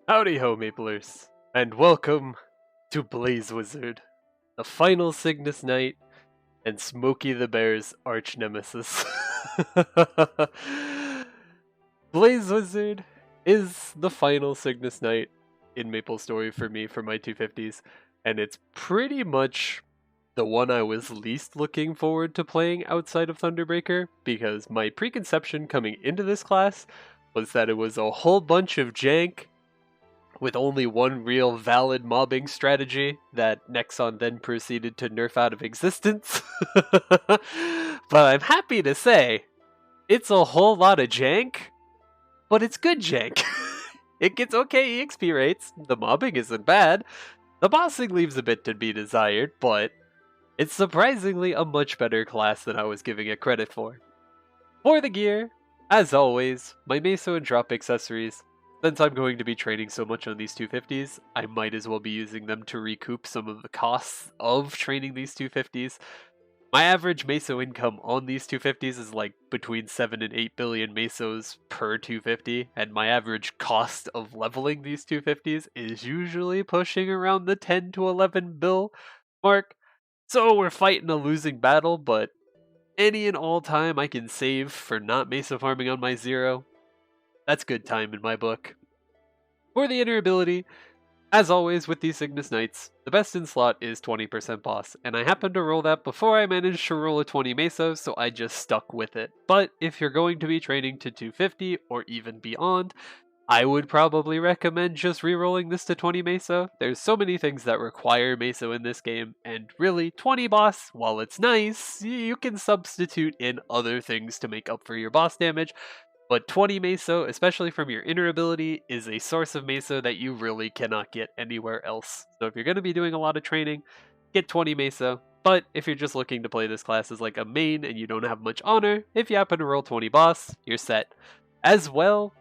Howdy ho, Maplers, and welcome to Blaze Wizard, the final Cygnus Knight and Smokey the Bear's arch nemesis. Blaze Wizard is the final Cygnus Knight in Maple Story for me for my 250s, and it's pretty much the one I was least looking forward to playing outside of Thunderbreaker, because my preconception coming into this class was that it was a whole bunch of jank with only one real valid mobbing strategy that Nexon then proceeded to nerf out of existence. But I'm happy to say, it's a whole lot of jank, but it's good jank. It gets okay EXP rates, the mobbing isn't bad, the bossing leaves a bit to be desired, but it's surprisingly a much better class than I was giving it credit for. For the gear, as always, my Meso and drop accessories. Since I'm going to be training so much on these 250s, I might as well be using them to recoup some of the costs of training these 250s. My average Meso income on these 250s is like between 7 and 8 billion Mesos per 250, and my average cost of leveling these 250s is usually pushing around the 10 to 11 bill mark. So we're fighting a losing battle, but any and all time I can save for not Mesa farming on my zero, that's good time in my book. For the inner ability, as always with these Cygnus Knights, the best in slot is 20% boss, and I happened to roll that before I managed to roll a 20 Mesa, so I just stuck with it. But if you're going to be training to 250 or even beyond, I would probably recommend just re-rolling this to 20 Mesa. There's so many things that require Mesa in this game, and really, 20 boss, while it's nice, you can substitute in other things to make up for your boss damage. But 20 Meso, especially from your inner ability, is a source of Meso that you really cannot get anywhere else. So if you're going to be doing a lot of training, get 20 Meso. But if you're just looking to play this class as like a main and you don't have much honor, if you happen to roll 20 boss, you're set. As well,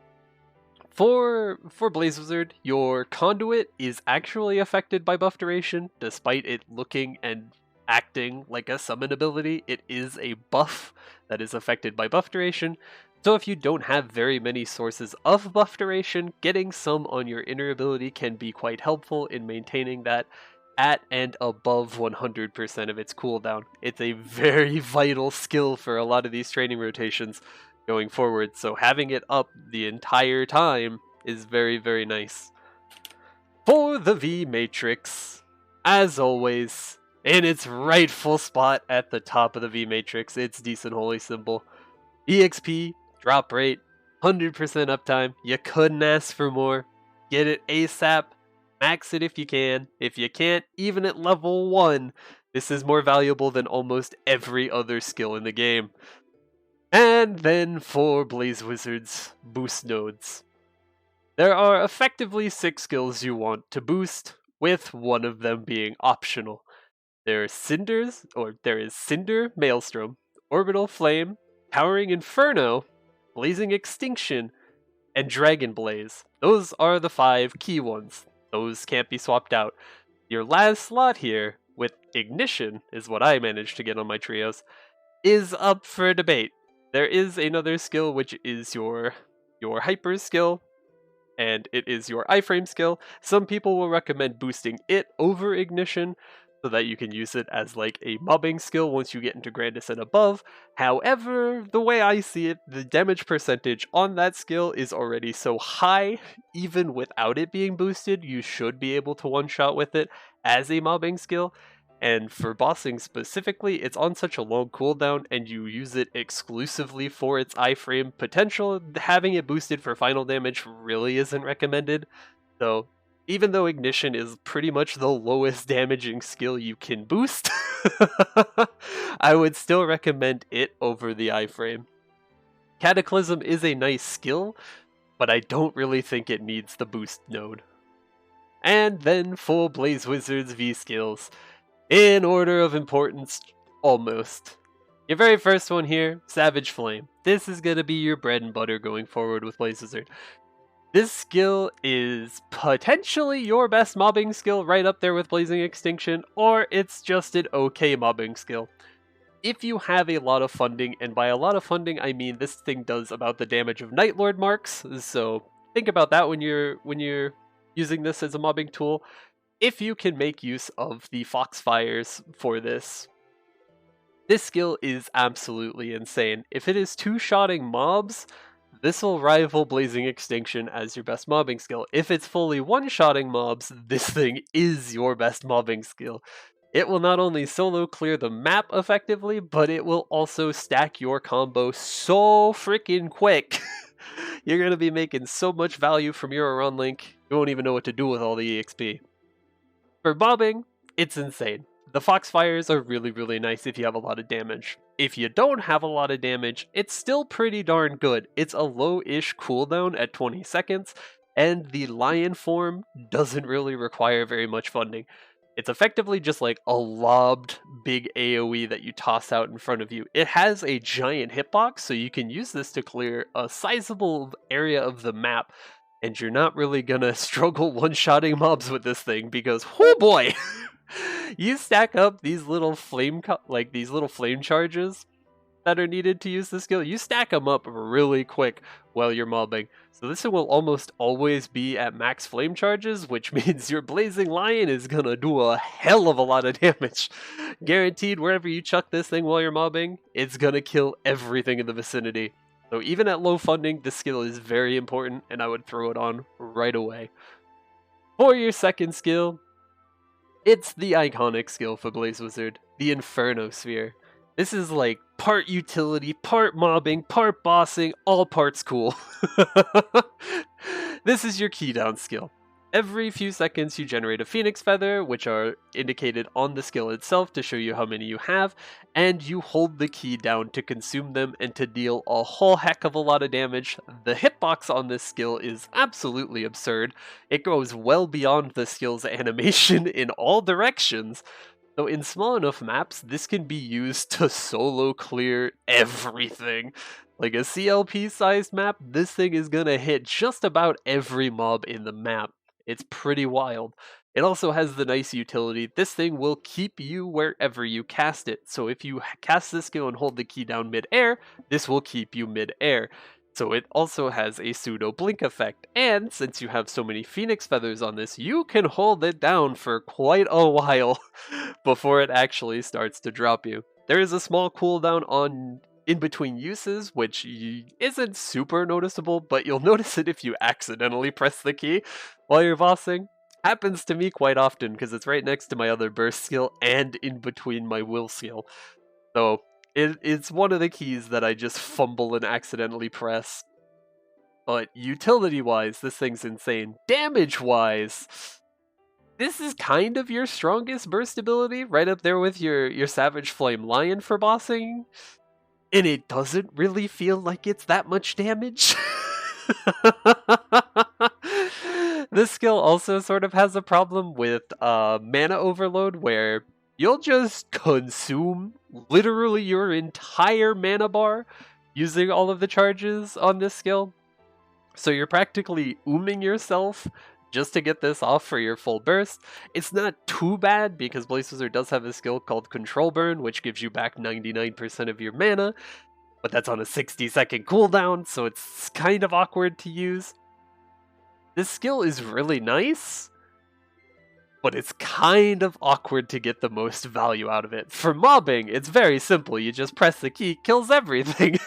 for Blaze Wizard, your conduit is actually affected by buff duration, despite it looking and acting like a summon ability. It is a buff that is affected by buff duration. So if you don't have very many sources of buff duration, getting some on your inner ability can be quite helpful in maintaining that at and above 100% of its cooldown. It's a very vital skill for a lot of these training rotations going forward, so having it up the entire time is very, very nice. For the V Matrix, as always, in its rightful spot at the top of the V Matrix, its decent holy symbol. EXP, drop rate, 100% uptime, you couldn't ask for more. Get it ASAP, max it if you can. If you can't, even at level 1, this is more valuable than almost every other skill in the game. And then for Blaze Wizard's boost nodes. There are effectively 6 skills you want to boost, with one of them being optional. There is Cinder Maelstrom, Orbital Flame, Towering Inferno, Blazing Extinction, and Dragon Blaze. Those are the 5 key ones. Those can't be swapped out. Your last slot here, with Ignition, is what I managed to get on my trios, is up for debate. There is another skill which is your Hyper skill, and it is your iframe skill. Some people will recommend boosting it over Ignition, so that you can use it as like a mobbing skill once you get into Grandis and above. However, the way I see it, the damage percentage on that skill is already so high, even without it being boosted, you should be able to one-shot with it as a mobbing skill. And for bossing specifically, it's on such a long cooldown and you use it exclusively for its iframe potential, having it boosted for final damage really isn't recommended. So even though Ignition is pretty much the lowest damaging skill you can boost, I would still recommend it over the iframe. Cataclysm is a nice skill, but I don't really think it needs the boost node. And then for Blaze Wizard's V skills, in order of importance, almost. Your very first one here, Savage Flame. This is going to be your bread and butter going forward with Blaze Wizard. This skill is potentially your best mobbing skill, right up there with Blazing Extinction, or it's just an okay mobbing skill. If you have a lot of funding, and by a lot of funding I mean this thing does about the damage of Night Lord marks, so think about that when you're using this as a mobbing tool. If you can make use of the Foxfires for this, this skill is absolutely insane. If it is two-shotting mobs, this will rival Blazing Extinction as your best mobbing skill. If it's fully one-shotting mobs, this thing is your best mobbing skill. It will not only solo clear the map effectively, but it will also stack your combo so freaking quick. You're going to be making so much value from your run link, you won't even know what to do with all the EXP. For mobbing, it's insane. The Foxfires are really, really nice if you have a lot of damage. If you don't have a lot of damage, it's still pretty darn good. It's a low-ish cooldown at 20 seconds, and the Lion form doesn't really require very much funding. It's effectively just like a lobbed big AoE that you toss out in front of you. It has a giant hitbox, so you can use this to clear a sizable area of the map, and you're not really gonna struggle one-shotting mobs with this thing because, oh boy! You stack up these little flame charges that are needed to use the skill. You stack them up really quick while you're mobbing. So this will almost always be at max flame charges, which means your Blazing Lion is gonna do a hell of a lot of damage. Guaranteed, wherever you chuck this thing while you're mobbing, it's gonna kill everything in the vicinity. So even at low funding, this skill is very important, and I would throw it on right away. For your second skill, it's the iconic skill for Blaze Wizard, the Inferno Sphere. This is like part utility, part mobbing, part bossing, all parts cool. This is your key down skill. Every few seconds you generate a Phoenix Feather, which are indicated on the skill itself to show you how many you have, and you hold the key down to consume them and to deal a whole heck of a lot of damage. The hitbox on this skill is absolutely absurd. It goes well beyond the skill's animation in all directions. So in small enough maps, this can be used to solo clear everything. Like a CLP-sized map, this thing is gonna hit just about every mob in the map. It's pretty wild. It also has the nice utility, this thing will keep you wherever you cast it. So if you cast this skill and hold the key down mid-air, this will keep you mid-air. So it also has a pseudo blink effect, and since you have so many Phoenix Feathers on this, you can hold it down for quite a while before it actually starts to drop you. There is a small cooldown on in between uses, which isn't super noticeable, but you'll notice it if you accidentally press the key while you're bossing. Happens to me quite often because it's right next to my other burst skill and in between my will skill. So it's one of the keys that I just fumble and accidentally press. But utility-wise, this thing's insane. Damage-wise, this is kind of your strongest burst ability, right up there with your Savage Flame Lion for bossing. And it doesn't really feel like it's that much damage. This skill also sort of has a problem with mana overload, where you'll just consume literally your entire mana bar using all of the charges on this skill. So you're practically ooming yourself just to get this off for your full burst. It's not too bad because Blaze Wizard does have a skill called Control Burn, which gives you back 99% of your mana, but that's on a 60-second cooldown, so it's kind of awkward to use. This skill is really nice, but it's kind of awkward to get the most value out of it. For mobbing, it's very simple. You just press the key, kills everything.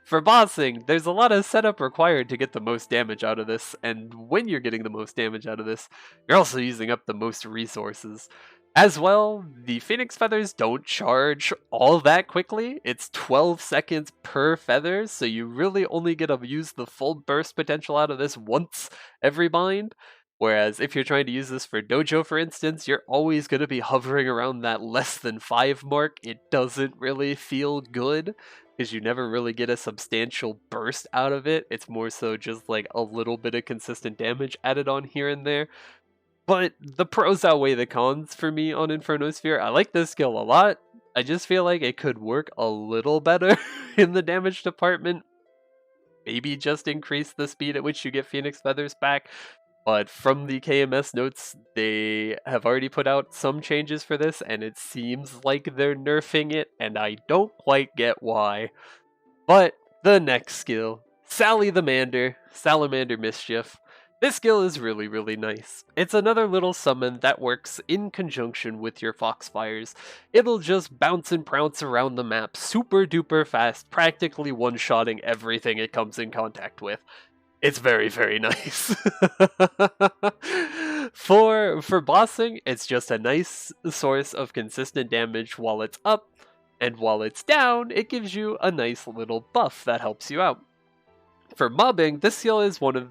For bossing, there's a lot of setup required to get the most damage out of this, and when you're getting the most damage out of this, you're also using up the most resources. As well, the Phoenix Feathers don't charge all that quickly. It's 12 seconds per feather, so you really only get to use the full burst potential out of this once every bind. Whereas if you're trying to use this for dojo, for instance, you're always going to be hovering around that less than 5 mark. It doesn't really feel good because you never really get a substantial burst out of it. It's more so just like a little bit of consistent damage added on here and there. But the pros outweigh the cons for me on Inferno Sphere. I like this skill a lot. I just feel like it could work a little better in the damage department. Maybe just increase the speed at which you get Phoenix Feathers back. But from the KMS notes, they have already put out some changes for this, and it seems like they're nerfing it, and I don't quite get why. But the next skill, Salamander Mischief. This skill is really, really nice. It's another little summon that works in conjunction with your Foxfires. It'll just bounce and prounce around the map super duper fast, practically one-shotting everything it comes in contact with. It's very, very nice. For bossing, it's just a nice source of consistent damage while it's up, and while it's down, it gives you a nice little buff that helps you out. For mobbing, this skill is one of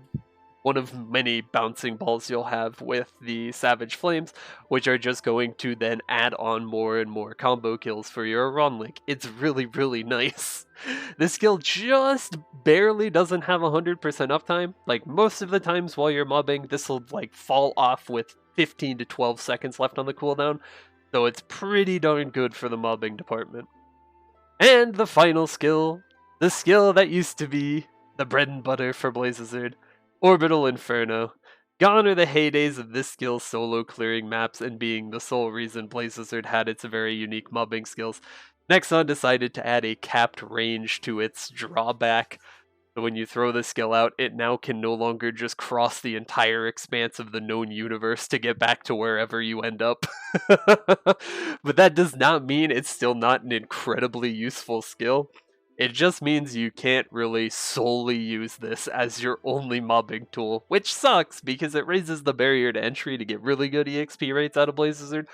many bouncing balls you'll have with the Savage Flames, which are just going to then add on more and more combo kills for your run link. It's really, really nice. This skill just barely doesn't have 100% uptime. Like, most of the times while you're mobbing, this will like fall off with 15 to 12 seconds left on the cooldown, so it's pretty darn good for the mobbing department. And the final skill, the skill that used to be the bread and butter for Blazezard, Orbital Inferno. Gone are the heydays of this skill solo clearing maps and being the sole reason Blazezard had its very unique mobbing skills. Nexon decided to add a capped range to its drawback. So when you throw the skill out, it now can no longer just cross the entire expanse of the known universe to get back to wherever you end up. But that does not mean it's still not an incredibly useful skill. It just means you can't really solely use this as your only mobbing tool, which sucks because it raises the barrier to entry to get really good EXP rates out of Blazezard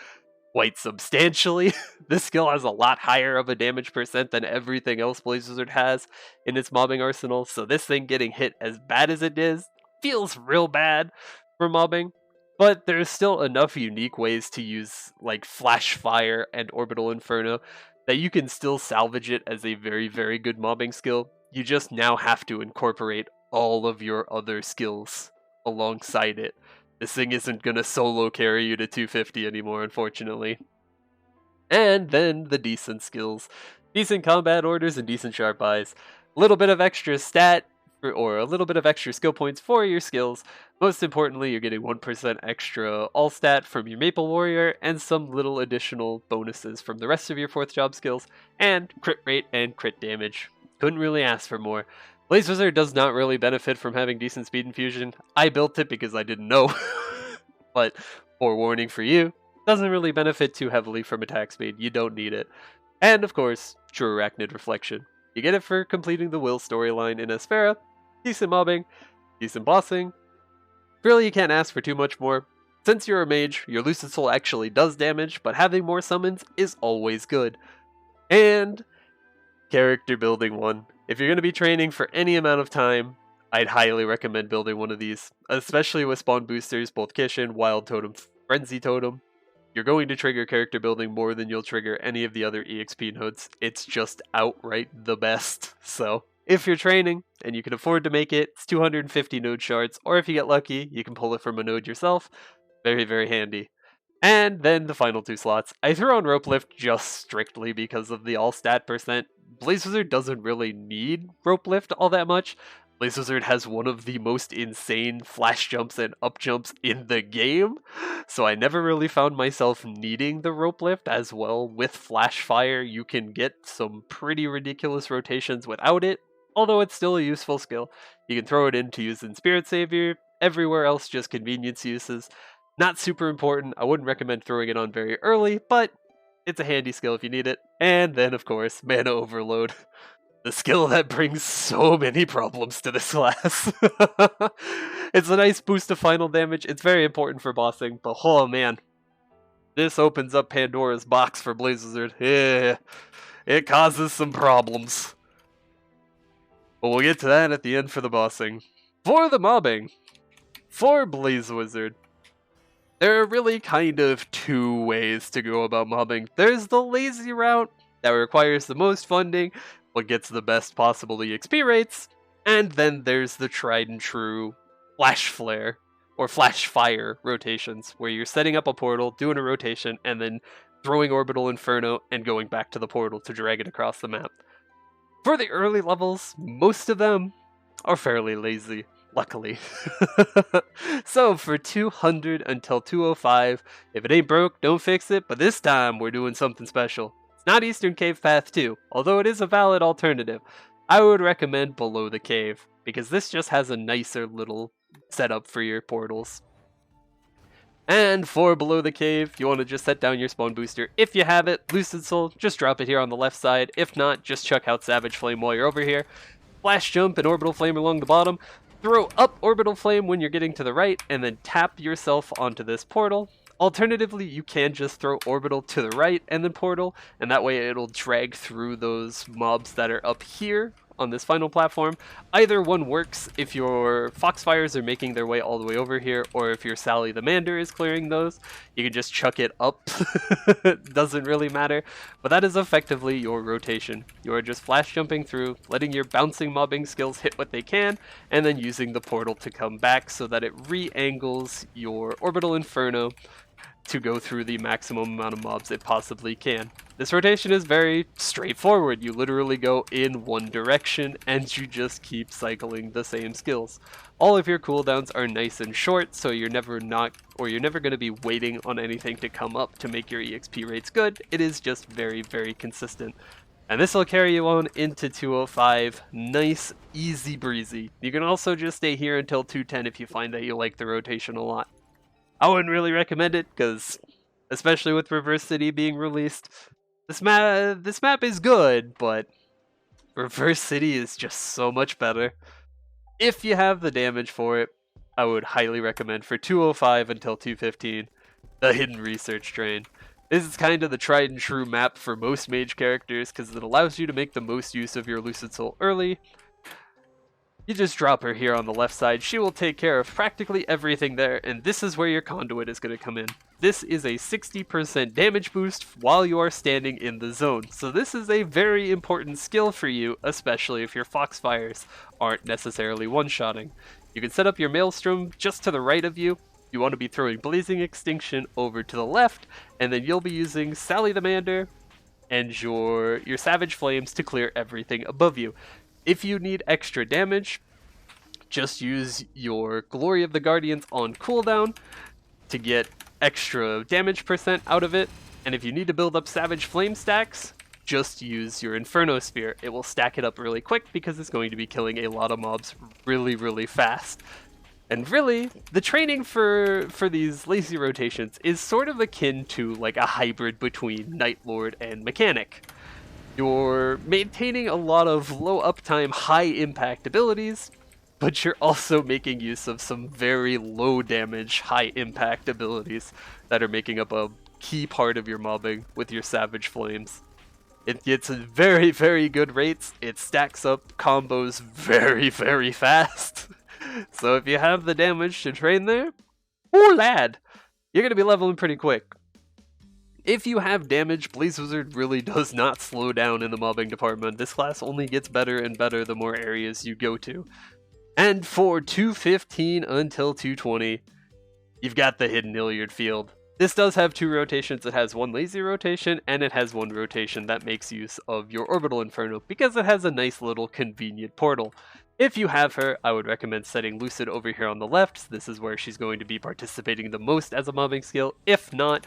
quite substantially. This skill has a lot higher of a damage percent than everything else Blazezard has in its mobbing arsenal, so this thing getting hit as bad as it is feels real bad for mobbing. But there's still enough unique ways to use like Flashfire and Orbital Inferno that you can still salvage it as a very, very good mobbing skill. You just now have to incorporate all of your other skills alongside it. This thing isn't gonna solo carry you to 250 anymore, unfortunately. And then the decent skills. Decent combat orders and decent sharp eyes. A little bit of extra stat, or a little bit of extra skill points for your skills. Most importantly, you're getting 1% extra all stat from your Maple Warrior, and some little additional bonuses from the rest of your 4th job skills, and crit rate and crit damage. Couldn't really ask for more. Blazezard does not really benefit from having decent speed infusion. I built it because I didn't know. But forewarning for you, doesn't really benefit too heavily from attack speed. You don't need it. And of course, True Arachnid Reflection. You get it for completing the Will storyline in Asphera. Decent mobbing, decent bossing. Really, you can't ask for too much more. Since you're a mage, your Lucid Soul actually does damage, but having more summons is always good. And character building one. If you're going to be training for any amount of time, I'd highly recommend building one of these, especially with spawn boosters, both Kishin, Wild Totem, Frenzy Totem. You're going to trigger character building more than you'll trigger any of the other EXP nodes. It's just outright the best. So if you're training and you can afford to make it, it's 250 node shards, or if you get lucky, you can pull it from a node yourself. Very, very handy. And then the final 2 slots. I threw on Rope Lift just strictly because of the all stat percent. Blazezard doesn't really need Rope Lift all that much. Blazezard has one of the most insane flash jumps and up jumps in the game, so I never really found myself needing the Rope Lift as well. With Flashfire, you can get some pretty ridiculous rotations without it, although it's still a useful skill. You can throw it in to use in Spirit Savior, everywhere else just convenience uses. Not super important, I wouldn't recommend throwing it on very early, but it's a handy skill if you need it. And then, of course, Mana Overload. The skill that brings so many problems to this class. It's a nice boost to final damage. It's very important for bossing, but oh man. This opens up Pandora's box for Blazezard. Yeah, it causes some problems. But we'll get to that at the end for the bossing. For the mobbing, for Blazezard, there are really kind of 2 ways to go about mobbing. There's the lazy route that requires the most funding, what gets the best possible EXP rates, and then there's the tried and true Flash Flare or Flash Fire rotations, where you're setting up a portal, doing a rotation, and then throwing Orbital Inferno and going back to the portal to drag it across the map. For the early levels, most of them are fairly lazy, luckily. So for 200 until 205, if it ain't broke, don't fix it, but this time we're doing something special. Not Eastern Cave Path 2, although it is a valid alternative. I would recommend Below the Cave, because this just has a nicer little setup for your portals. And for below the cave, you want to just set down your spawn booster. If you have it, Lucid Soul, just drop it here on the left side. If not, just chuck out Savage Flame while you're over here. Flash Jump and Orbital Flame along the bottom. Throw up Orbital Flame when you're getting to the right, and then tap yourself onto this portal. Alternatively, you can just throw Orbital to the right and then Portal, and that way it'll drag through those mobs that are up here on this final platform. Either one works if your Foxfires are making their way all the way over here, or if your Sally the Mander is clearing those, you can just chuck it up. Doesn't really matter, but that is effectively your rotation. You are just flash jumping through, letting your bouncing mobbing skills hit what they can, and then using the portal to come back so that it re-angles your Orbital Inferno to go through the maximum amount of mobs it possibly can. This rotation is very straightforward. You literally go in one direction and you just keep cycling the same skills. All of your cooldowns are nice and short, so you're never going to be waiting on anything to come up to make your EXP rates good. It is just very, very consistent. And this will carry you on into 205. Nice, easy breezy. You can also just stay here until 210 if you find that you like the rotation a lot. I wouldn't really recommend it, because, especially with Reverse City being released, this map is good, but Reverse City is just so much better. If you have the damage for it, I would highly recommend for 205 until 215, the Hidden Research Drain. This is kind of the tried and true map for most mage characters, because it allows you to make the most use of your Lucid Soul early. You just drop her here on the left side, she will take care of practically everything there, and this is where your conduit is going to come in. This is a 60% damage boost while you are standing in the zone, so this is a very important skill for you, especially if your Foxfires aren't necessarily one-shotting. You can set up your Maelstrom just to the right of you. You want to be throwing Blazing Extinction over to the left, and then you'll be using Sally the Mander and your Savage Flames to clear everything above you. If you need extra damage, just use your Glory of the Guardians on cooldown to get extra damage percent out of it. And if you need to build up Savage Flame stacks, just use your Inferno Sphere. It will stack it up really quick because it's going to be killing a lot of mobs really, really fast. And really, the training for these lazy rotations is sort of akin to like a hybrid between Night Lord and Mechanic. You're maintaining a lot of low uptime, high impact abilities, but you're also making use of some very low damage, high impact abilities that are making up a key part of your mobbing with your Savage Flames. It gets very, very good rates. It stacks up combos very, very fast. So if you have the damage to train there, oh lad, you're going to be leveling pretty quick. If you have damage, Blaze Wizard really does not slow down in the mobbing department. This class only gets better and better the more areas you go to. And for 215 until 220, you've got the Hidden Hilliard Field. This does have two rotations. It has one lazy rotation, and it has one rotation that makes use of your Orbital Inferno, because it has a nice little convenient portal. If you have her, I would recommend setting Lucid over here on the left. This is where she's going to be participating the most as a mobbing skill. If not,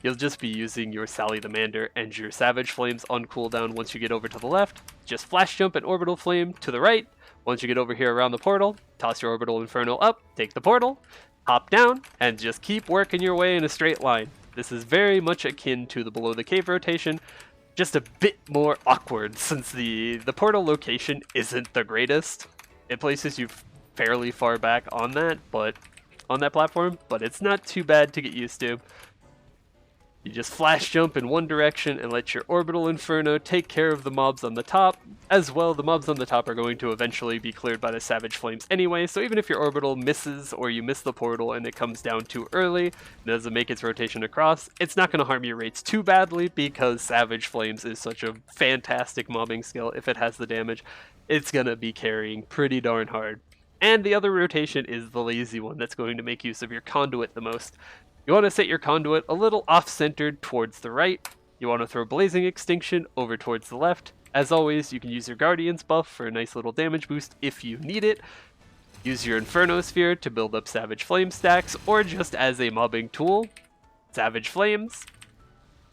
you'll just be using your Sally the Mander and your Savage Flames on cooldown once you get over to the left. Just Flash Jump and Orbital Flame to the right. Once you get over here around the portal, toss your Orbital Inferno up, take the portal, hop down, and just keep working your way in a straight line. This is very much akin to the below the cave rotation, just a bit more awkward since the portal location isn't the greatest. It places you fairly far back on that platform, but it's not too bad to get used to. You just flash jump in one direction and let your Orbital Inferno take care of the mobs on the top. As well, the mobs on the top are going to eventually be cleared by the Savage Flames anyway, so even if your Orbital misses or you miss the portal and it comes down too early and doesn't make its rotation across, it's not going to harm your rates too badly because Savage Flames is such a fantastic mobbing skill. If it has the damage, it's going to be carrying pretty darn hard. And the other rotation is the lazy one that's going to make use of your conduit the most. You want to set your conduit a little off-centered towards the right. You want to throw Blazing Extinction over towards the left. As always, you can use your Guardian's buff for a nice little damage boost if you need it. Use your Inferno Sphere to build up Savage Flame stacks, or just as a mobbing tool. Savage Flames.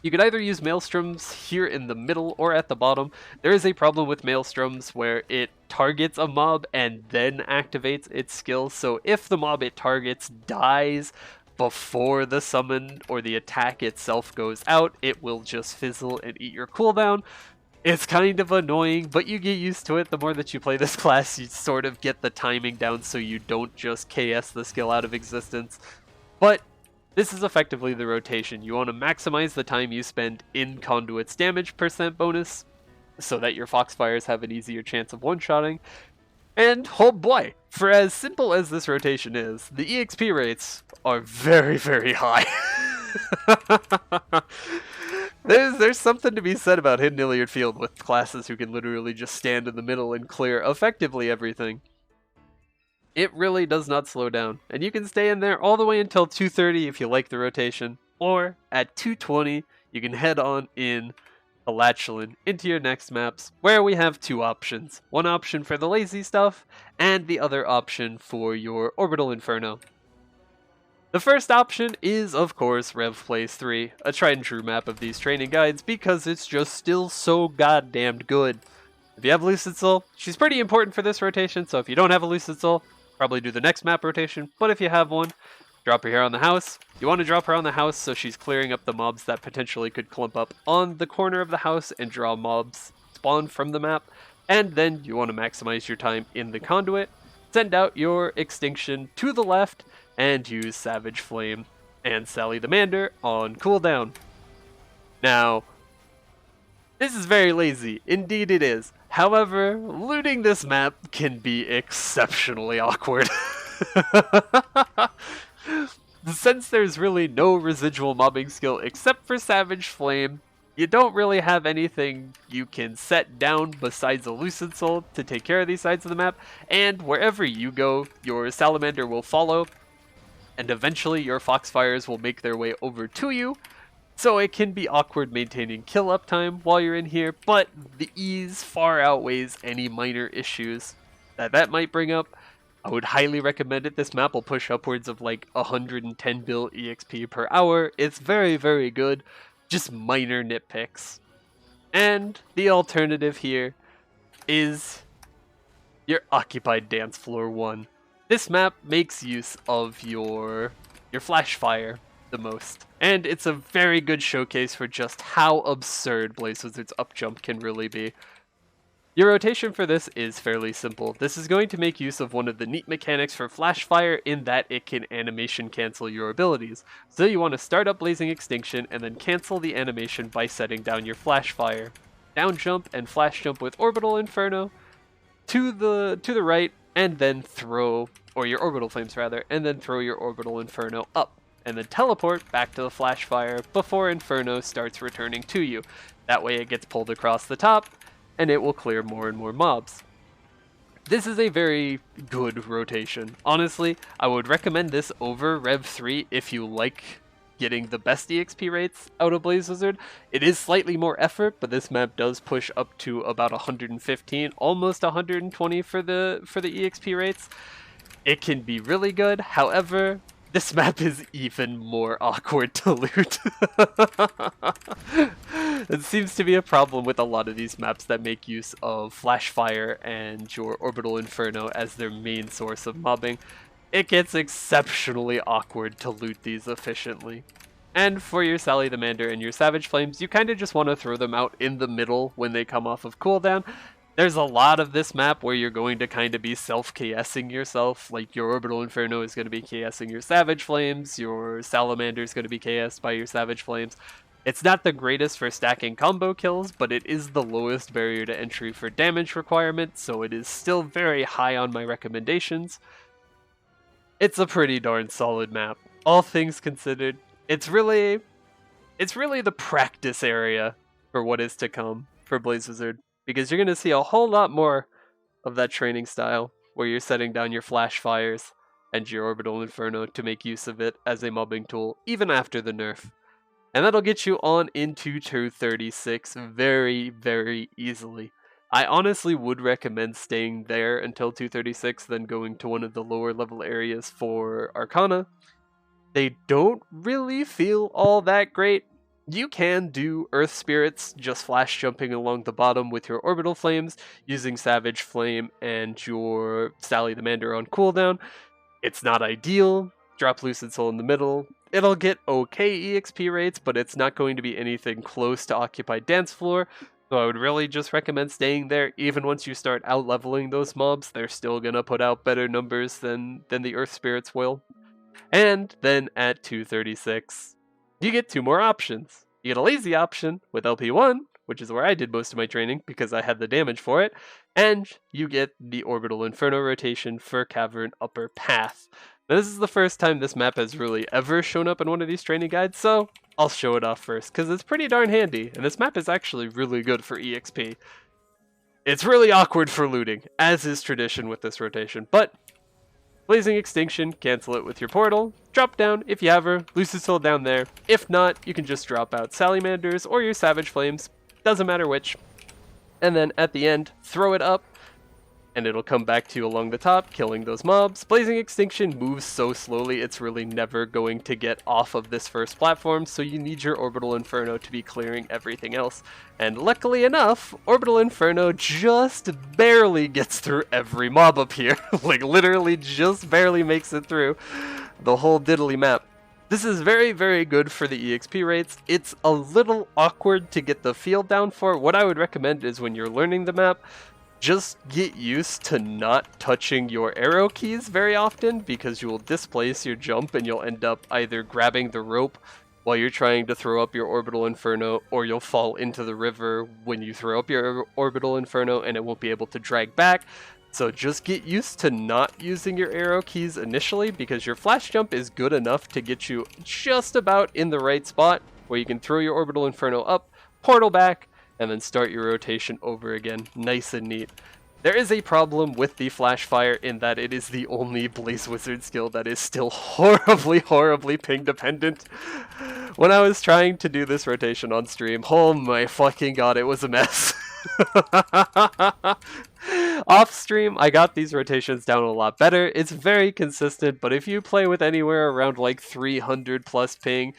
You could either use Maelstroms here in the middle or at the bottom. There is a problem with Maelstroms where it targets a mob and then activates its skill, so if the mob it targets dies before the summon or the attack itself goes out, it will just fizzle and eat your cooldown. It's kind of annoying, but you get used to it. The more that you play this class, you sort of get the timing down so you don't just KS the skill out of existence. But this is effectively the rotation. You want to maximize the time you spend in Conduit's damage % bonus so that your Foxfires have an easier chance of one-shotting. And oh boy, for as simple as this rotation is, the EXP rates are very, very high. There's something to be said about Hidden Iliad Field with classes who can literally just stand in the middle and clear effectively everything. It really does not slow down, and you can stay in there all the way until 2:30 if you like the rotation, or at 2:20 you can head on in to Lachlan into your next maps, where we have two options. One option for the lazy stuff, and the other option for your Orbital Inferno. The first option is, of course, Rev Plays 3, a tried and true map of these training guides because it's just still so goddamn good. If you have Lucid Soul, she's pretty important for this rotation, so if you don't have a Lucid Soul, probably do the next map rotation, but if you have one, drop her here on the house. You want to drop her on the house so she's clearing up the mobs that potentially could clump up on the corner of the house and draw mobs spawn from the map, and then you want to maximize your time in the conduit, send out your extinction to the left, and use Savage Flame and Sally the Mander on cooldown. Now, this is very lazy, indeed it is. However, looting this map can be exceptionally awkward. Since there's really no residual mobbing skill except for Savage Flame, you don't really have anything you can set down besides a Lucid Soul to take care of these sides of the map, and wherever you go, your Salamander will follow, and eventually your Foxfires will make their way over to you. So it can be awkward maintaining kill uptime while you're in here, but the ease far outweighs any minor issues that might bring up. I would highly recommend it. This map will push upwards of like 110 bill EXP per hour. It's very, very good. Just minor nitpicks. And the alternative here is your Occupied Dance Floor 1. This map makes use of your Flashfire the most, and it's a very good showcase for just how absurd Blaze Wizard's up jump can really be. Your rotation for this is fairly simple. This is going to make use of one of the neat mechanics for Flashfire in that it can animation cancel your abilities. So you want to start up Blazing Extinction and then cancel the animation by setting down your Flashfire. Down jump and flash jump with Orbital Inferno to the right, and then throw, or your Orbital Flames rather, and then throw your Orbital Inferno up. And then teleport back to the Flashfire before Inferno starts returning to you. That way it gets pulled across the top, and it will clear more and more mobs. This is a very good rotation. Honestly, I would recommend this over Rev 3 if you like getting the best EXP rates out of Blaze Wizard. It is slightly more effort, but this map does push up to about 115, almost 120 for the EXP rates. It can be really good, however, this map is even more awkward to loot. It seems to be a problem with a lot of these maps that make use of Flashfire and your Orbital Inferno as their main source of mobbing. It gets exceptionally awkward to loot these efficiently. And for your Sally the Mander and your Savage Flames, you kind of just want to throw them out in the middle when they come off of cooldown. There's a lot of this map where you're going to kind of be self-KSing yourself, like your Orbital Inferno is going to be KSing your Savage Flames, your Salamander is going to be KS'd by your Savage Flames. It's not the greatest for stacking combo kills, but it is the lowest barrier to entry for damage requirement, so it is still very high on my recommendations. It's a pretty darn solid map. All things considered, it's really the practice area for what is to come for Blaze Wizard, because you're going to see a whole lot more of that training style where you're setting down your Flashfires and your Orbital Inferno to make use of it as a mobbing tool even after the nerf. And that'll get you on into 236 very, very easily. I honestly would recommend staying there until 236, then going to one of the lower level areas for Arcana. They don't really feel all that great, You can do Earth Spirits just flash jumping along the bottom with your Orbital Flames, using Savage Flame and your Sally the Mander on cooldown. It's not ideal. Drop Lucid Soul in the middle. It'll get okay EXP rates, but it's not going to be anything close to Occupied Dance Floor. So I would really just recommend staying there. Even once you start out leveling those mobs, they're still gonna put out better numbers than the Earth Spirits will. And then at 236, you get two more options. You get a lazy option with LP1, which is where I did most of my training because I had the damage for it, and you get the Orbital Inferno rotation for Cavern Upper Path. Now, this is the first time this map has really ever shown up in one of these training guides, so I'll show it off first, because it's pretty darn handy, and this map is actually really good for EXP. It's really awkward for looting, as is tradition with this rotation, but Blazing Extinction, cancel it with your portal, drop down if you have her, Lucid Soul down there. If not, you can just drop out Salamanders or your Savage Flames, doesn't matter which. And then at the end, throw it up, and it'll come back to you along the top, killing those mobs. Blazing Extinction moves so slowly, it's really never going to get off of this first platform, so you need your Orbital Inferno to be clearing everything else. And luckily enough, Orbital Inferno just barely gets through every mob up here. Like, literally just barely makes it through the whole diddly map. This is very, very good for the EXP rates. It's a little awkward to get the feel down for. What I would recommend is when you're learning the map, just get used to not touching your arrow keys very often, because you will displace your jump and you'll end up either grabbing the rope while you're trying to throw up your Orbital Inferno, or you'll fall into the river when you throw up your Orbital Inferno and it won't be able to drag back. So just get used to not using your arrow keys initially, because your flash jump is good enough to get you just about in the right spot where you can throw your Orbital Inferno up, portal back, and then start your rotation over again. Nice and neat. There is a problem with the Flashfire in that it is the only Blaze Wizard skill that is still horribly, horribly ping dependent. When I was trying to do this rotation on stream, oh my fucking god, it was a mess. Off stream, I got these rotations down a lot better. It's very consistent, but if you play with anywhere around like 300 plus ping,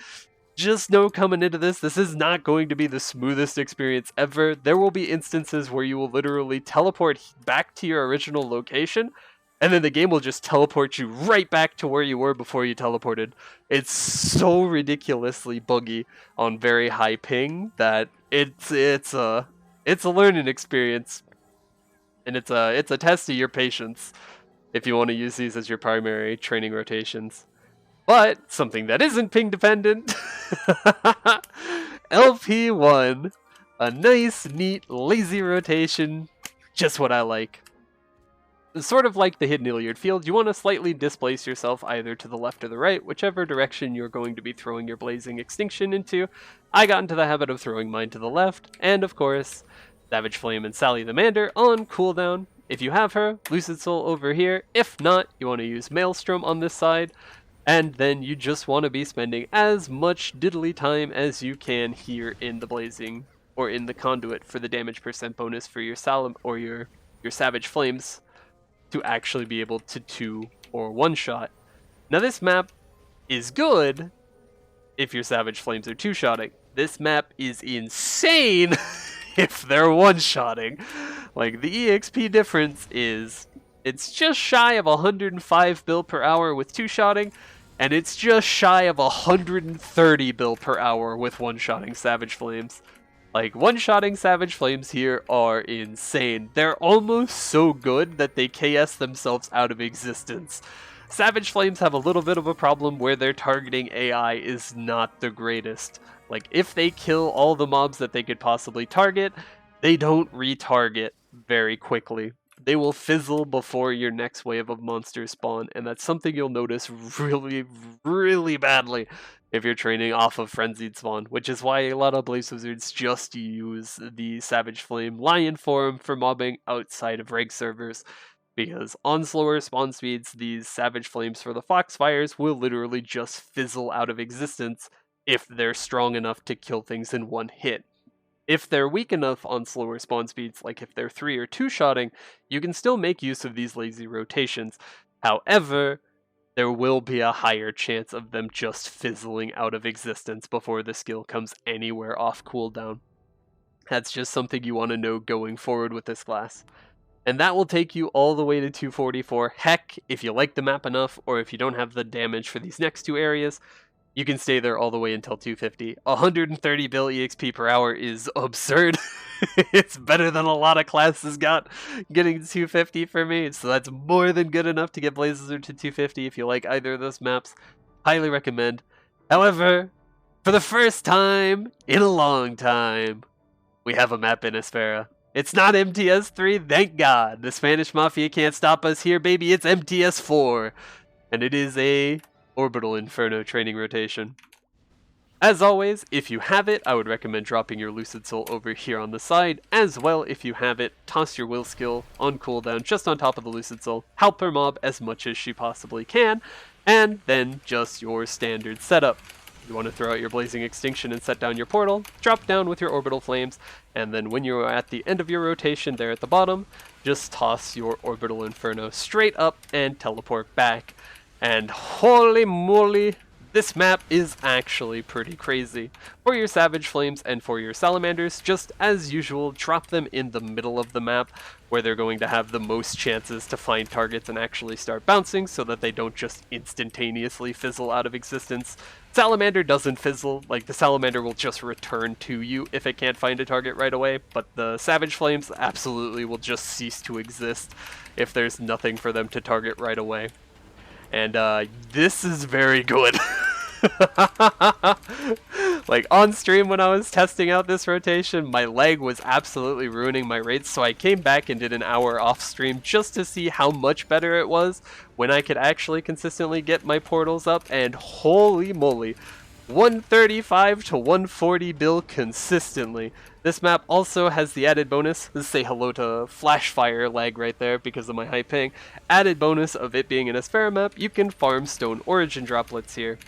just know coming into this is not going to be the smoothest experience ever. There will be instances where you will literally teleport back to your original location, and then the game will just teleport you right back to where you were before you teleported. It's so ridiculously buggy on very high ping that it's a learning experience, and it's a test of your patience if you want to use these as your primary training rotations. But something that isn't ping dependent, LP1, a nice, neat, lazy rotation, just what I like. Sort of like the Hidden Iliad field, you want to slightly displace yourself either to the left or the right, whichever direction you're going to be throwing your Blazing Extinction into. I got into the habit of throwing mine to the left, and of course, Savage Flame and Sally the Mander on cooldown. If you have her, Lucid Soul over here. If not, you want to use Maelstrom on this side. And then you just want to be spending as much diddly time as you can here in the Blazing, or in the Conduit, for the damage percent bonus for your or your Savage Flames to actually be able to 2 or 1-shot. Now this map is good if your Savage Flames are 2-shotting. This map is insane if they're 1-shotting. Like, the EXP difference is, it's just shy of 105 bill per hour with 2-shotting, and it's just shy of 130 bill per hour with 1-shotting Savage Flames. Like, 1-shotting Savage Flames here are insane. They're almost so good that they KS themselves out of existence. Savage Flames have a little bit of a problem where their targeting AI is not the greatest. Like, if they kill all the mobs that they could possibly target, they don't retarget very quickly. They will fizzle before your next wave of monsters spawn, and that's something you'll notice really, really badly if you're training off of Frenzied Spawn, which is why a lot of Blaze Wizards just use the Savage Flame Lion form for mobbing outside of reg servers, because on slower spawn speeds, these Savage Flames for the Foxfires will literally just fizzle out of existence if they're strong enough to kill things in one hit. If they're weak enough on slower spawn speeds, like if they're 3 or 2-shotting, you can still make use of these lazy rotations. However, there will be a higher chance of them just fizzling out of existence before the skill comes anywhere off cooldown. That's just something you want to know going forward with this class. And that will take you all the way to 244. Heck, if you like the map enough, or if you don't have the damage for these next two areas, you can stay there all the way until 250. 130 bill EXP per hour is absurd. It's better than a lot of classes got getting to 250 for me, so that's more than good enough to get Blazezard to 250 if you like either of those maps. Highly recommend. However, for the first time in a long time, we have a map in Espera. It's not MTS3, thank God. The Spanish Mafia can't stop us here, baby. It's MTS4. And it is a Orbital Inferno training rotation. As always, if you have it, I would recommend dropping your Lucid Soul over here on the side. As well, if you have it, toss your Will skill on cooldown just on top of the Lucid Soul. Help her mob as much as she possibly can. And then just your standard setup. You want to throw out your Blazing Extinction and set down your portal, drop down with your Orbital Flames, and then when you're at the end of your rotation there at the bottom, just toss your Orbital Inferno straight up and teleport back. And holy moly, this map is actually pretty crazy. For your Savage Flames and for your Salamanders, just as usual, drop them in the middle of the map where they're going to have the most chances to find targets and actually start bouncing so that they don't just instantaneously fizzle out of existence. Salamander doesn't fizzle, like the Salamander will just return to you if it can't find a target right away, but the Savage Flames absolutely will just cease to exist if there's nothing for them to target right away. And this is very good. Like on stream when I was testing out this rotation, my lag was absolutely ruining my rates, so I came back and did an hour off stream just to see how much better it was when I could actually consistently get my portals up, and holy moly, 135 to 140 bill consistently. This map also has the added bonus, let's say hello to Flashfire lag right there because of my high ping, added bonus of it being an Espera map, you can farm stone origin droplets here.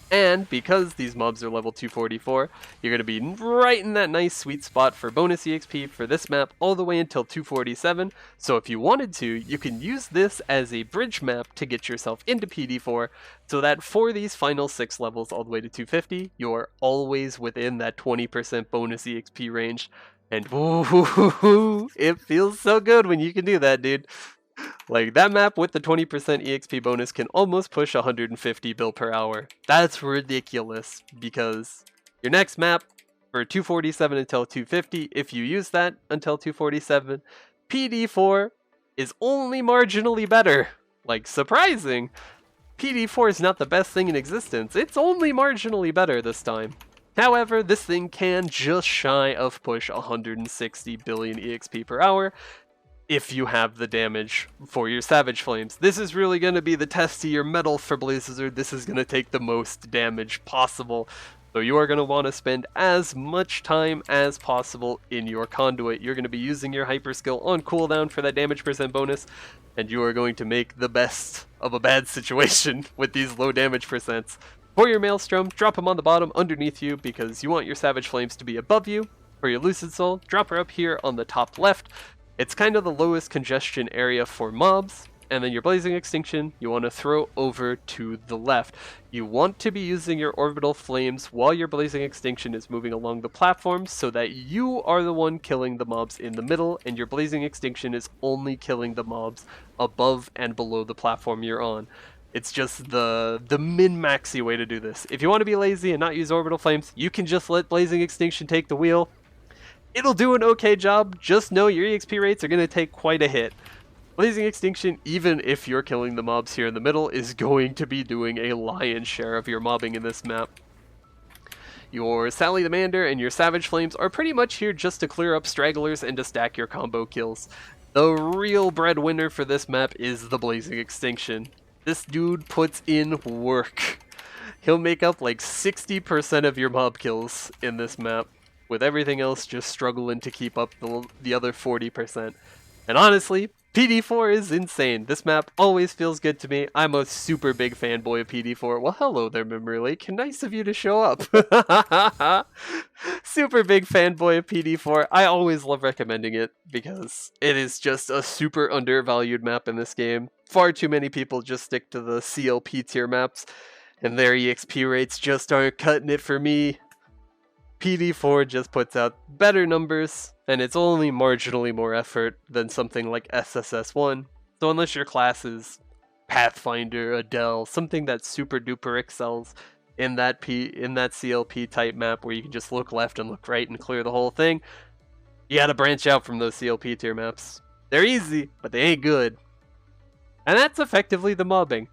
And because these mobs are level 244, you're going to be right in that nice sweet spot for bonus EXP for this map all the way until 247. So if you wanted to, you can use this as a bridge map to get yourself into PD4 so that for these final 6 levels all the way to 250, you're always within that 20% bonus EXP range. And woo, it feels so good when you can do that, dude. Like, that map with the 20% EXP bonus can almost push 150 bill per hour. That's ridiculous, because your next map for 247 until 250, if you use that until 247, PD4 is only marginally better. Like, surprising. PD4 is not the best thing in existence. It's only marginally better this time. However, this thing can just shy of push 160 billion EXP per hour, if you have the damage for your Savage Flames. This is really going to be the test of your metal for Blazezard. This is going to take the most damage possible. So you are going to want to spend as much time as possible in your conduit. You're going to be using your hyper skill on cooldown for that damage percent bonus, and you are going to make the best of a bad situation with these low damage percents. For your Maelstrom, drop them on the bottom underneath you because you want your Savage Flames to be above you. For your Lucid Soul, drop her up here on the top left. It's kind of the lowest congestion area for mobs, and then your Blazing Extinction you want to throw over to the left. You want to be using your Orbital Flames while your Blazing Extinction is moving along the platform so that you are the one killing the mobs in the middle, and your Blazing Extinction is only killing the mobs above and below the platform you're on. It's just the min-maxy way to do this. If you want to be lazy and not use Orbital Flames, you can just let Blazing Extinction take the wheel. It'll do an okay job, just know your EXP rates are going to take quite a hit. Blazing Extinction, even if you're killing the mobs here in the middle, is going to be doing a lion's share of your mobbing in this map. Your Sally the Mander and your Savage Flames are pretty much here just to clear up stragglers and to stack your combo kills. The real breadwinner for this map is the Blazing Extinction. This dude puts in work. He'll make up like 60% of your mob kills in this map, with everything else just struggling to keep up the other 40%. And honestly, PD4 is insane. This map always feels good to me. I'm a super big fanboy of PD4. Well, hello there, Memory Lake. Nice of you to show up. Super big fanboy of PD4. I always love recommending it because it is just a super undervalued map in this game. far too many people just stick to the CLP tier maps, and their EXP rates just aren't cutting it for me. PD4 just puts out better numbers, and it's only marginally more effort than something like SSS1. So unless your class is Pathfinder, Adele, something that super duper excels in that CLP type map where you can just look left and look right and clear the whole thing, you gotta branch out from those CLP tier maps. They're easy, but they ain't good. And that's effectively the mobbing.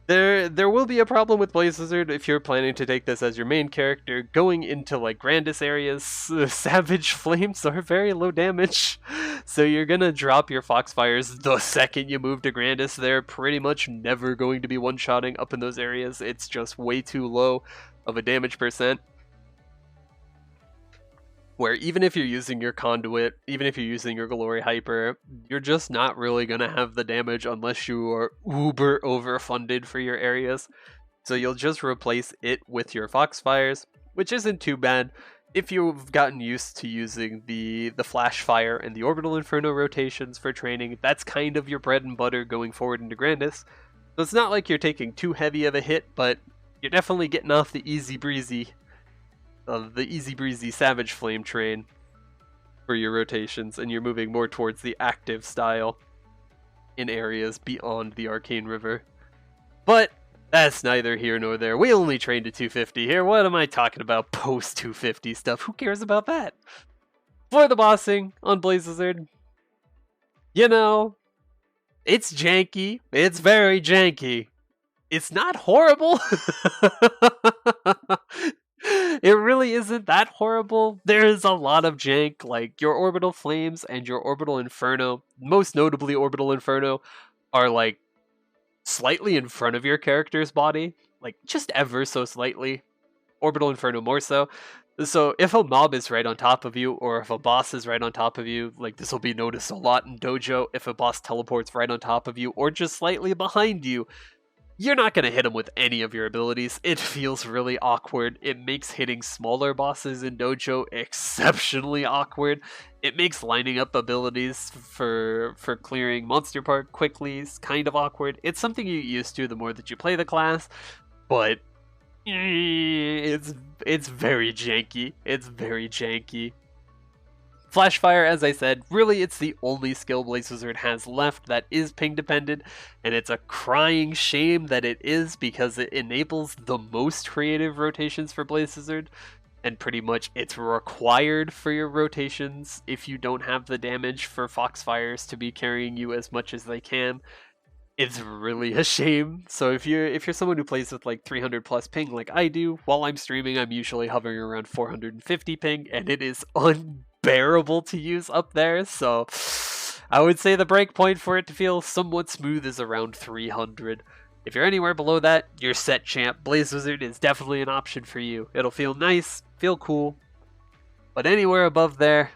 There will be a problem with Blaze Wizard if you're planning to take this as your main character. Going into like Grandis areas, Savage Flames are very low damage, so you're gonna drop your Foxfires the second you move to Grandis. They're pretty much never going to be one-shotting up in those areas. It's just way too low of a damage percent. Where even if you're using your Conduit, even if you're using your Glory Hyper, you're just not really going to have the damage unless you are uber overfunded for your areas. So you'll just replace it with your Foxfires, which isn't too bad if you've gotten used to using the Flashfire and the Orbital Inferno rotations for training. That's kind of your bread and butter going forward into Grandis. So it's not like you're taking too heavy of a hit, but you're definitely getting off the easy breezy Savage Flame train for your rotations, and you're moving more towards the active style in areas beyond the Arcane River. But that's neither here nor there. We only train to 250 here. What am I talking about? Post 250 stuff. Who cares about that? For the bossing on Blaze Wizard, you know, it's janky. It's very janky. It's not horrible. It really isn't that horrible. There is a lot of jank, like your Orbital Flames and your Orbital Inferno, most notably Orbital Inferno, are like slightly in front of your character's body, like just ever so slightly. Orbital Inferno more so. So if a mob is right on top of you, or if a boss is right on top of you, like this will be noticed a lot in Dojo, if a boss teleports right on top of you, or just slightly behind you, you're not going to hit him with any of your abilities. It feels really awkward. It makes hitting smaller bosses in Dojo exceptionally awkward. It makes lining up abilities for clearing Monster Park quickly kind of awkward. It's something you get used to the more that you play the class, but it's very janky. It's very janky. Flashfire, as I said, really it's the only skill Blaze Wizard has left that is ping dependent, and it's a crying shame that it is, because it enables the most creative rotations for Blaze Wizard, and pretty much it's required for your rotations if you don't have the damage for Foxfires to be carrying you as much as they can. It's really a shame. So if you're someone who plays with like 300 plus ping like I do, while I'm streaming I'm usually hovering around 450 ping, and it is unbearable to use up there. So I would say the breakpoint for it to feel somewhat smooth is around 300. If you're anywhere below that, you're set, champ. Blaze Wizard is definitely an option for you. It'll feel nice, feel cool, but anywhere above there,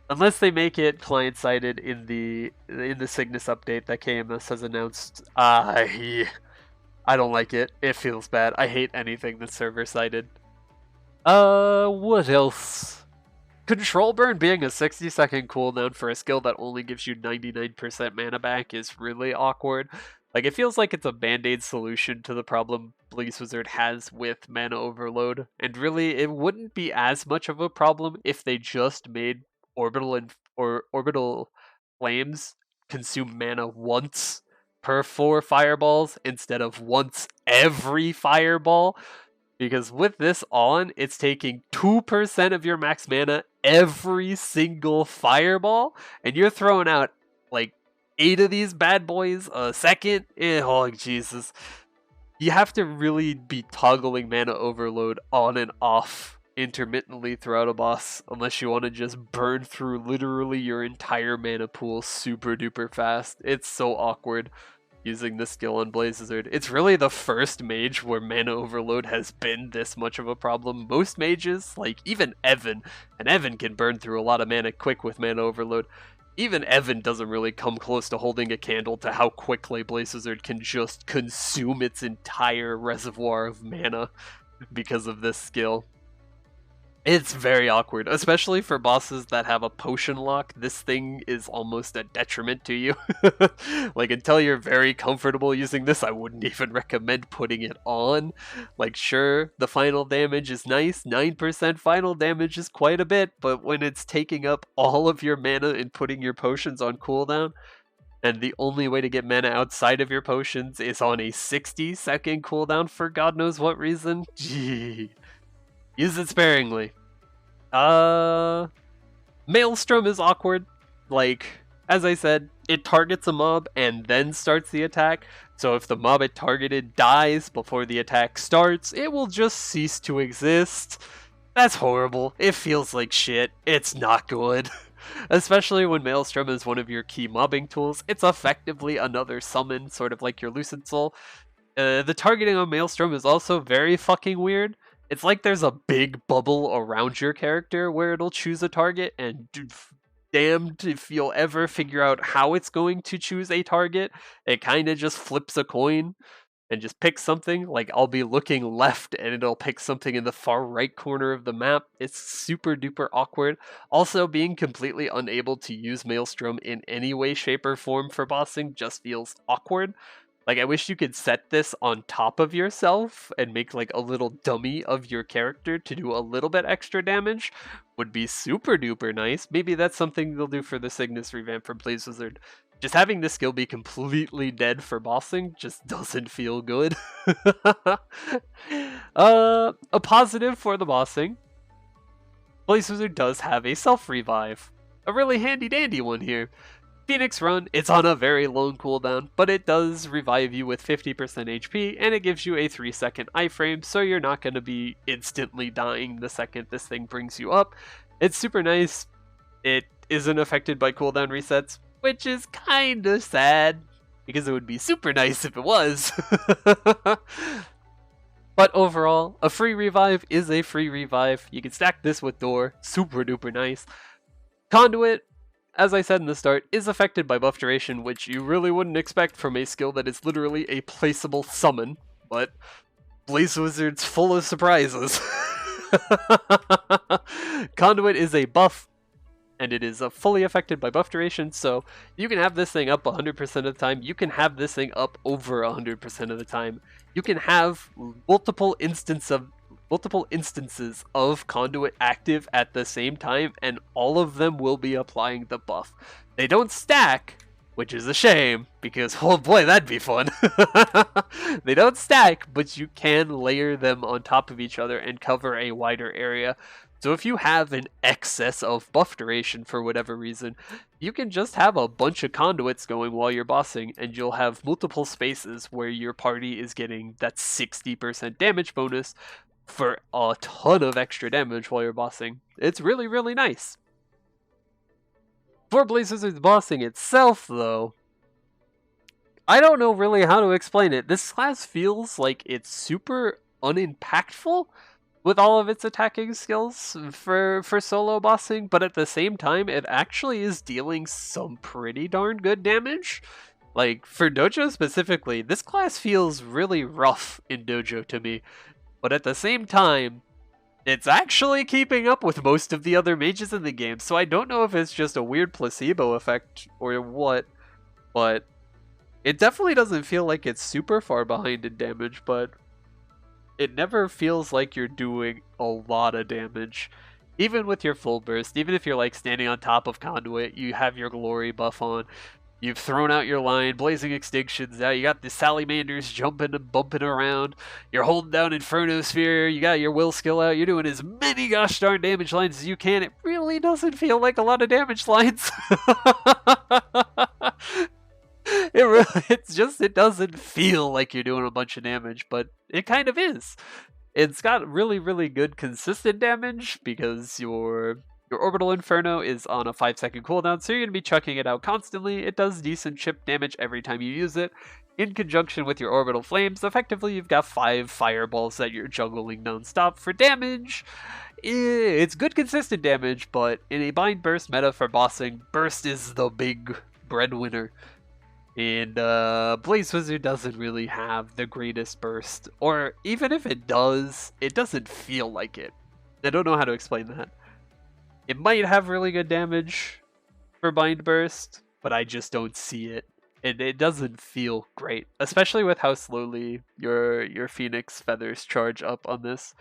unless they make it client-sided in the Cygnus update that KMS has announced, I don't like it. It feels bad. I hate anything that's server-sided. What else? Control Burn being a 60-second cooldown for a skill that only gives you 99% mana back is really awkward. Like, it feels like it's a band-aid solution to the problem Blaze Wizard has with mana overload, and really, it wouldn't be as much of a problem if they just made Orbital Flames consume mana once per 4 fireballs instead of once every fireball. Because with this on, it's taking 2% of your max mana every single fireball, and you're throwing out like 8 of these bad boys a second. Oh, Jesus. You have to really be toggling mana overload on and off intermittently throughout a boss, unless you want to just burn through literally your entire mana pool super duper fast. It's so awkward using this skill on Blaze Wizard. It's really the first mage where mana overload has been this much of a problem. Most mages, like even Evan, and Evan can burn through a lot of mana quick with mana overload. Even Evan doesn't really come close to holding a candle to how quickly Blaze Wizard can just consume its entire reservoir of mana because of this skill. It's very awkward, especially for bosses that have a potion lock. This thing is almost a detriment to you. Like, until you're very comfortable using this, I wouldn't even recommend putting it on. Like, sure, the final damage is nice. 9% final damage is quite a bit, but when it's taking up all of your mana and putting your potions on cooldown, and the only way to get mana outside of your potions is on a 60-second cooldown for God knows what reason, gee. Use it sparingly. Maelstrom is awkward. Like, as I said, it targets a mob and then starts the attack. So if the mob it targeted dies before the attack starts, it will just cease to exist. That's horrible. It feels like shit. It's not good. Especially when Maelstrom is one of your key mobbing tools. It's effectively another summon, sort of like your Lucid Soul. The targeting on Maelstrom is also very fucking weird. It's like there's a big bubble around your character where it'll choose a target, and damned if you'll ever figure out how it's going to choose a target. It kind of just flips a coin and just picks something. Like, I'll be looking left and it'll pick something in the far right corner of the map. It's super duper awkward. Also, being completely unable to use Maelstrom in any way, shape, or form for bossing just feels awkward. Like, I wish you could set this on top of yourself and make like a little dummy of your character to do a little bit extra damage. Would be super duper nice. Maybe that's something they'll do for the Cygnus revamp from Blaze Wizard. Just having this skill be completely dead for bossing just doesn't feel good. A positive for the bossing. Blaze Wizard does have a self-revive. A really handy dandy one here. Phoenix Run, it's on a very long cooldown, but it does revive you with 50% HP, and it gives you a 3-second iframe, so you're not going to be instantly dying the second this thing brings you up. It's super nice. It isn't affected by cooldown resets, which is kind of sad, because it would be super nice if it was. But overall, a free revive is a free revive. You can stack this with Door, super duper nice. Conduit, as I said in the start, is affected by buff duration, which you really wouldn't expect from a skill that is literally a placeable summon, but Blaze Wizard's full of surprises. Conduit is a buff, and it is fully affected by buff duration, so you can have this thing up 100% of the time, you can have this thing up over 100% of the time, you can have multiple instances of Conduit active at the same time, and all of them will be applying the buff. They don't stack, which is a shame, because oh boy, that'd be fun. They don't stack, but you can layer them on top of each other and cover a wider area. So if you have an excess of buff duration for whatever reason, you can just have a bunch of conduits going while you're bossing, and you'll have multiple spaces where your party is getting that 60% damage bonus for a ton of extra damage while you're bossing. It's really, really nice. For Blaze Wizard's bossing itself, though, I don't know really how to explain it. This class feels like it's super unimpactful with all of its attacking skills for solo bossing, but at the same time, it actually is dealing some pretty darn good damage. Like, for Dojo specifically, this class feels really rough in Dojo to me. But at the same time, it's actually keeping up with most of the other mages in the game, so I don't know if it's just a weird placebo effect or what, but it definitely doesn't feel like it's super far behind in damage, but it never feels like you're doing a lot of damage. Even with your full burst, even if you're like standing on top of Conduit, you have your glory buff on, you've thrown out your line, Blazing Extinctions out, you got the Salamanders jumping and bumping around, you're holding down Inferno Sphere, you got your will skill out, you're doing as many gosh darn damage lines as you can. It really doesn't feel like a lot of damage lines. It doesn't feel like you're doing a bunch of damage, but it kind of is. It's got really, really good consistent damage because your Orbital Inferno is on a 5-second cooldown, so you're going to be chucking it out constantly. It does decent chip damage every time you use it. In conjunction with your Orbital Flames, effectively you've got 5 fireballs that you're juggling non-stop for damage. It's good consistent damage, but in a bind burst meta for bossing, burst is the big breadwinner. And Blaze Wizard doesn't really have the greatest burst, or even if it does, it doesn't feel like it. I don't know how to explain that. It might have really good damage for Bind Burst, but I just don't see it. It doesn't feel great, especially with how slowly your Phoenix feathers charge up on this.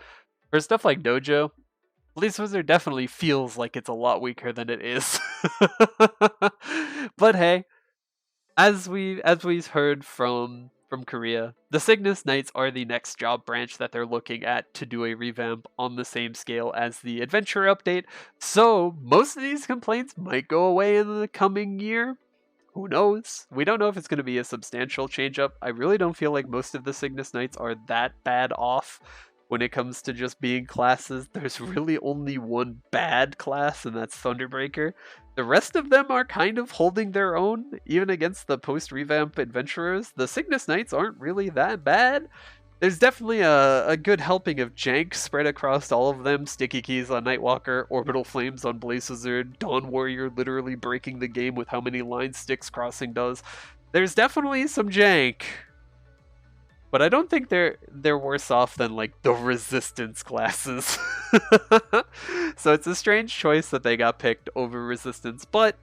For stuff like Dojo, Blaze Wizard definitely feels like it's a lot weaker than it is. But hey, as we've heard from Korea, the Cygnus Knights are the next job branch that they're looking at to do a revamp on the same scale as the Adventure update. So most of these complaints might go away in the coming year. Who knows? We don't know if it's going to be a substantial change up. I really don't feel like most of the Cygnus Knights are that bad off when it comes to just being classes. There's really only one bad class, and that's Thunderbreaker. The rest of them are kind of holding their own, even against the post-revamp adventurers. The Cygnus Knights aren't really that bad. There's definitely a good helping of jank spread across all of them. Sticky Keys on Nightwalker, Orbital Flames on Blaze Wizard, Dawn Warrior literally breaking the game with how many line sticks crossing does. There's definitely some jank. But I don't think they're worse off than like the resistance classes. So it's a strange choice that they got picked over resistance, but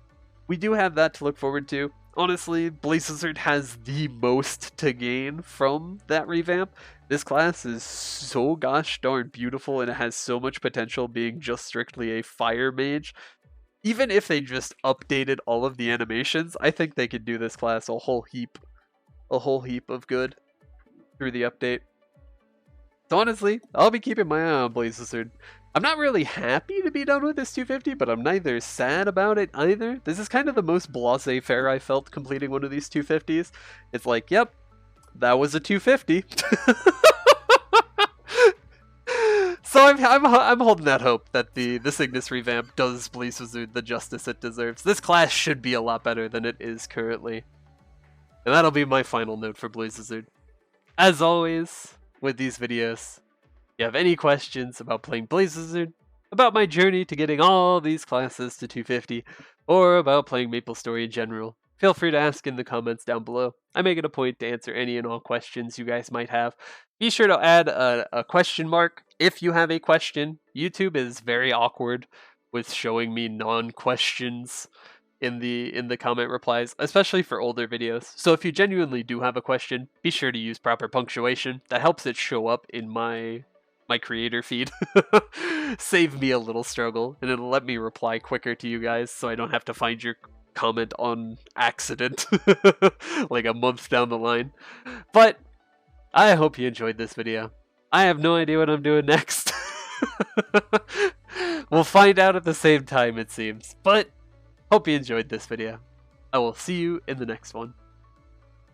we do have that to look forward to. Honestly, Blaze Wizard has the most to gain from that revamp. This class is so gosh darn beautiful, and it has so much potential being just strictly a fire mage. Even if they just updated all of the animations, I think they could do this class a whole heap of good through the update. So honestly, I'll be keeping my eye on Blaze Wizard. I'm not really happy to be done with this 250, but I'm neither sad about it either. This is kind of the most blasé fair I felt completing one of these 250s. It's like, yep, that was a 250. So I'm holding that hope that the Cygnus revamp does Blaze Wizard the justice it deserves. This class should be a lot better than it is currently. And that'll be my final note for Blaze Wizard. As always, with these videos, if you have any questions about playing Blaze Wizard, about my journey to getting all these classes to 250, or about playing MapleStory in general, feel free to ask in the comments down below. I make it a point to answer any and all questions you guys might have. Be sure to add a question mark if you have a question. YouTube is very awkward with showing me non-questions in the comment replies, especially for older videos. So if you genuinely do have a question, be sure to use proper punctuation. That helps it show up in my creator feed. Save me a little struggle, and it'll let me reply quicker to you guys so I don't have to find your comment on accident like a month down the line. But I hope you enjoyed this video. I have no idea what I'm doing next. We'll find out at the same time, it seems. But hope you enjoyed this video. I will see you in the next one.